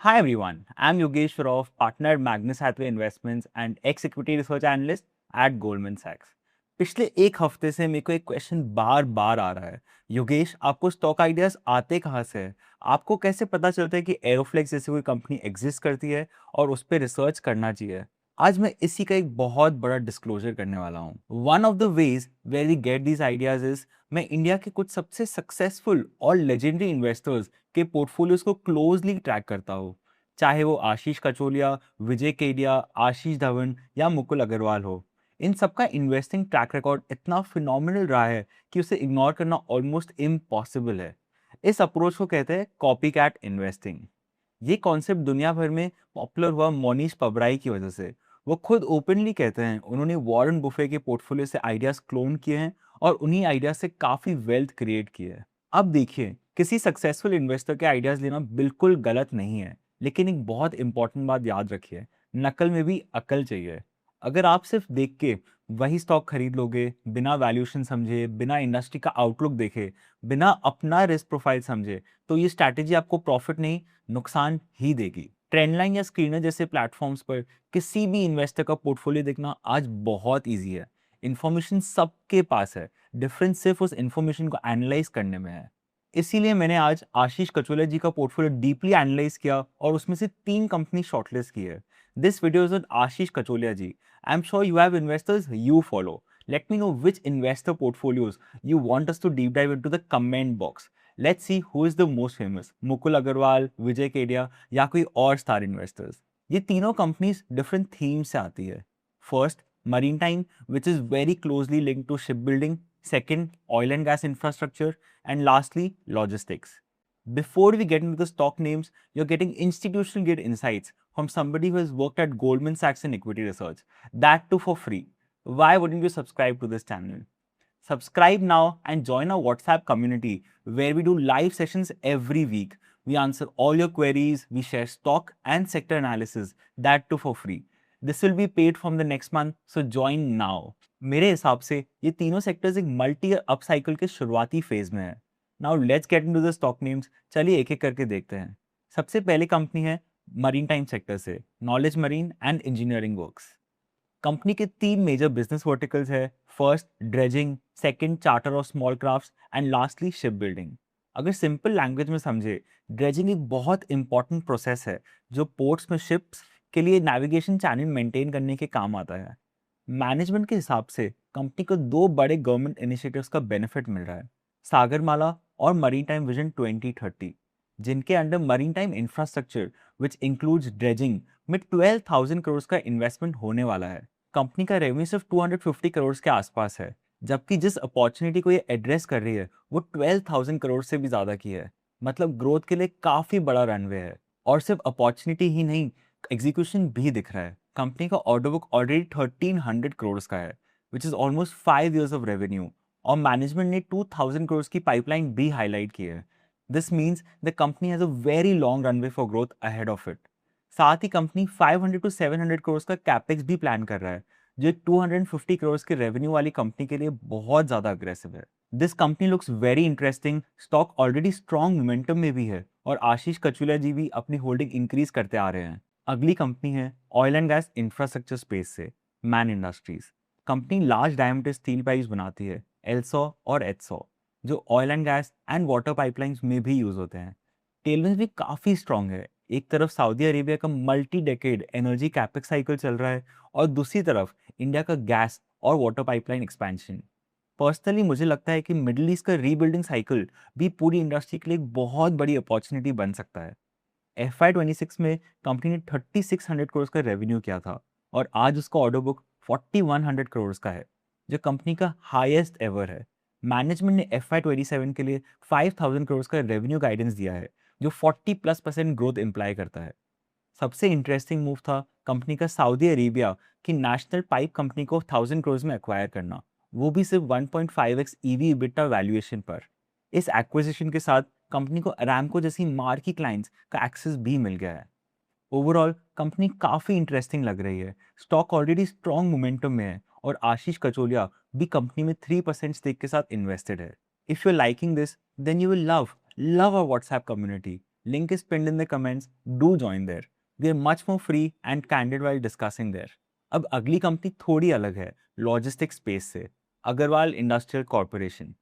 Hi everyone, I'm Yogesh Shroff, partner at Magnus Hathaway Investments and ex-equity research analyst at Goldman Sachs. पिछले एक हफ्ते से मेरे को एक क्वेश्चन बार बार आ रहा है। योगेश, आपको स्टॉक आइडियाज आते कहाँ से है? आपको कैसे पता चलता है कि एरोफ्लेक्स जैसी कोई कंपनी एग्जिस्ट करती है और उस पर रिसर्च करना चाहिए? आज मैं इसी का एक बहुत बड़ा डिस्क्लोजर करने वाला हूँ। One of the ways where we get these ideas is मैं इंडिया के कुछ सबसे सक्सेसफुल और लेजेंडरी इन्वेस्टर्स के पोर्टफोलियोज को क्लोजली ट्रैक करता हूँ। चाहे वो आशीष कचोलिया, विजय केडिया, आशीष धवन या मुकुल अग्रवाल हो, इन सबका इन्वेस्टिंग ट्रैक रिकॉर्ड इतना फिनोमिनल रहा है कि उसे इग्नोर करना ऑलमोस्ट इम्पॉसिबल है। इस अप्रोच को कहते हैं कॉपी कैट इन्वेस्टिंग। ये कॉन्सेप्ट दुनिया भर में पॉपुलर हुआ मोनीश पबराई की वजह से। वो खुद ओपनली कहते हैं उन्होंने वॉरेन बुफे के पोर्टफोलियो से आइडियाज क्लोन किए हैं और उन्हीं आइडियाज से काफी वेल्थ क्रिएट की है। अब देखिए, किसी सक्सेसफुल इन्वेस्टर के आइडियाज लेना बिल्कुल गलत नहीं है, लेकिन एक बहुत इंपॉर्टेंट बात याद रखिए, नकल में भी अकल चाहिए। अगर आप सिर्फ देख के वही स्टॉक खरीद लोगे, बिना वैल्यूएशन समझे, बिना इंडस्ट्री का आउटलुक देखे, बिना अपना रिस्क प्रोफाइल समझे, तो ये स्ट्रैटेजी आपको प्रॉफिट नहीं, नुकसान ही देगी। ट्रेंडलाइन या स्क्रीनर जैसे प्लेटफॉर्म्स पर किसी भी इन्वेस्टर का पोर्टफोलियो देखना आज बहुत ईजी है। इंफॉर्मेशन सबके पास है, डिफरेंस सिर्फ उस इंफॉर्मेशन को एनालाइज करने में है। इसीलिए मैंने आज आशीष कचोलिया जी का पोर्टफोलियो डीपली एनालाइज किया और उसमें से 3 कंपनी शॉर्टलिस्ट की है। This video is with Ashish Kacholia ji. I am sure you have investors you follow. Let me know which investor portfolios you want us to deep dive into the comment box. Let's see who is the most famous, Mukul Agarwal, Vijay Kedia या कोई और star investors. ये तीनों companies different theme से आती है। First, maritime, which is very closely linked to ship building. Second, oil and gas infrastructure, and lastly, logistics. Before we get into the stock names, you're getting institutional grade insights from somebody who has worked at Goldman Sachs in equity research. That too for free. Why wouldn't you subscribe to this channel? Subscribe now and join our WhatsApp community where we do live sessions every week. We answer all your queries, we share stock and sector analysis, that too for free. This will be paid from the next month, so join now. मेरे हिसाब से ये तीनों sectors एक multi up cycle के शुरुआती phase में है। Now let's get into the stock names. चलिए एक एक करके देखते हैं। सबसे पहली कंपनी है मरीन टाइम सेक्टर से, knowledge marine and engineering works. Company के 3 मेजर बिजनेस वर्टिकल्स है। फर्स्ट, ड्रेजिंग, सेकंड, चार्टर और small crafts and lastly ship building. अगर सिंपल लैंग्वेज में समझे, ड्रेजिंग एक बहुत इंपॉर्टेंट प्रोसेस है जो पोर्ट्स में शिप्स के लिए नेविगेशन चैनल मेंटेन करने के काम आता है। मैनेजमेंट के हिसाब से कंपनी को 2 बड़े गवर्नमेंट इनिशिएटिव्स का बेनिफिट मिल रहा है, सागरमाला और मरीन टाइम विजन 2030, जिनके under marine time infrastructure which includes dredging में 12,000 करोड़ का इन्वेस्टमेंट होने वाला है। कंपनी का रेवेन्यू सिर्फ 250 करोड़ के आसपास है, जबकि जिस अपॉर्चुनिटी को ये एड्रेस कर रही है वो 12,000 करोड़ से भी ज्यादा की है। मतलब ग्रोथ के लिए काफी बड़ा रनवे है। और सिर्फ अपॉर्चुनिटी ही नहीं, एग्जीक्यूशन भी दिख रहा है। कंपनी का ऑर्डर बुक ऑलरेडी 1300 करोड़ का है, which is almost 5 years of revenue. और मैनेजमेंट ने 2000 करोड़ की पाइपलाइन भी हाईलाइट की है। This means the company has a very long runway for growth ahead of it. साथ ही कंपनी 500 टू 700 करोड़ का कैपेक्स भी प्लान कर रहा है, जो 250 करोड़ के रेवेन्यू वाली कंपनी के लिए बहुत ज्यादा अग्रेसिव है। This company looks very interesting. Stock already strong momentum में भी है और आशीष कचुलिया जी भी अपनी होल्डिंग इंक्रीज करते आ रहे हैं। अगली कंपनी है oil and gas infrastructure space से, Man Industries. Company large diameter steel pipes बनाती है, एलसो और एचसो, जो oil and gas and water pipelines में भी यूज होते हैं। टेलविंड्स भी काफी स्ट्रांग है। एक तरफ सऊदी अरेबिया का multi decade energy capex cycle चल रहा है और दूसरी तरफ इंडिया का गैस और वाटर पाइपलाइन एक्सपेंशन। पर्सनली मुझे लगता है कि मिडिल ईस्ट का रीबिल्डिंग साइकिल भी पूरी इंडस्ट्री के लिए एक बहुत बड़ी अपॉर्चुनिटी बन सकता है। FY26 में कंपनी ने 3600 करोड़ का रेवेन्यू किया था और आज उसका ऑर्डर बुक 4100 करोड़ का है, जो कंपनी का हाईएस्ट एवर है। मैनेजमेंट ने FY27 के लिए 5000 करोड़ का रेवेन्यू गाइडेंस दिया है, जो 40+% ग्रोथ इंप्लाई करता है। सबसे इंटरेस्टिंग मूव था कंपनी का सऊदी अरेबिया की नेशनल पाइप कंपनी को 1000 करोड़ में एक्वायर करना, वो भी सिर्फ 1.5x ईवी इबिटा वैल्यूएशन पर। इस एक्विजिशन के साथ कंपनी को अरामको जैसी मार्की क्लाइंट्स का एक्सेस भी मिल गया है। ओवरऑल कंपनी काफी इंटरेस्टिंग लग रही है। स्टॉक ऑलरेडी स्ट्रॉन्ग मोमेंटम में है और आशीष कचोलिया भी कंपनी में 3% स्टेक के साथ इन्वेस्टेड है। If you are liking this, then you will love love our WhatsApp community. Link is pinned in the comments. Do join there. We are much more free and candid while discussing there. अब अगली company थोड़ी अलग है logistic space से, Agarwal industrial corporation.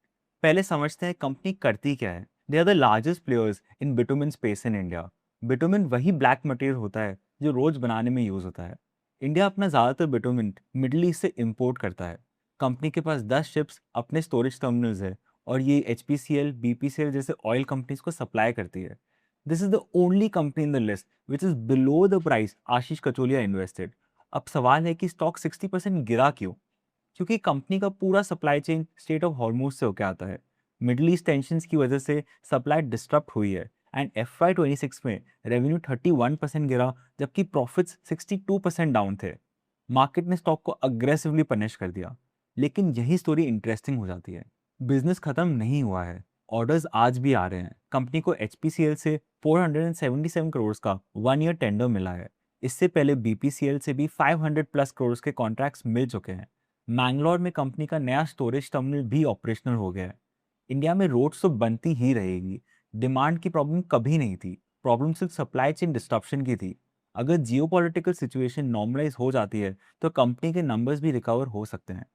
पहले समझते हैं company करती क्या है। They are the largest players in bitumen space in India. Bitumen वही ब्लैक मटेरियल होता है जो रोज बनाने में यूज होता है। इंडिया अपना ज़्यादातर बिटुमिन मिडल ईस्ट से इम्पोर्ट करता है। कंपनी के पास 10 शिप्स अपने स्टोरेज टर्मिनल्स है और ये HPCL, BPCL जैसे ऑयल कंपनीज को सप्लाई करती है। This is the only company in the list which is below the price Ashish Kacholia invested. अब सवाल है कि स्टॉक 60% गिरा क्यों? क्योंकि कंपनी का पूरा supply chain state of Hormuz से होकर आता है। मिडल ईस्ट टेंशन की वजह से सप्लाई डिस्टर्ब हुई है एंड FY26 में रेवेन्यू 31% गिरा जबकि प्रॉफिट्स 62% डाउन थे। मार्केट ने स्टॉक को अग्रेसिवली पनिश कर दिया। लेकिन यही स्टोरी इंटरेस्टिंग हो जाती है। बिजनेस खत्म नहीं हुआ है, ऑर्डर्स आज भी आ रहे हैं। कंपनी को HPCL से 477 करोड़ का 1 ईयर टेंडर मिला है। इससे पहले BPCL से भी 500 प्लस करोड़ के कॉन्ट्रैक्ट्स मिल चुके हैं। मैंगलोर में कंपनी का नया स्टोरेज टर्मिनल भी ऑपरेशनल हो गया है। इंडिया में रोड्स तो बनती ही रहेगी। डिमांड की प्रॉब्लम कभी नहीं थी, प्रॉब्लम सिर्फ सप्लाई चेन डिस्ट्रप्शन की थी। अगर जियोपॉलिटिकल सिचुएशन नॉर्मलाइज हो जाती है तो कंपनी के नंबर्स भी रिकवर हो सकते हैं।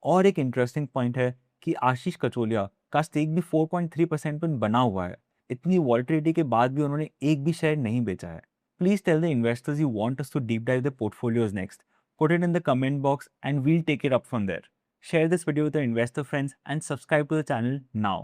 और एक इंटरेस्टिंग पॉइंट है कि आशीष कचोलिया का स्टेक भी 4.3% पर बना हुआ है। इतनी वॉलिटिलिटी के बाद भी उन्होंने एक भी शेयर नहीं बेचा है। Please tell the investors you want us to deep dive the portfolios next. Put it in the comment box and we'll take it up from there. Share this video with your investor friends and subscribe to the channel now.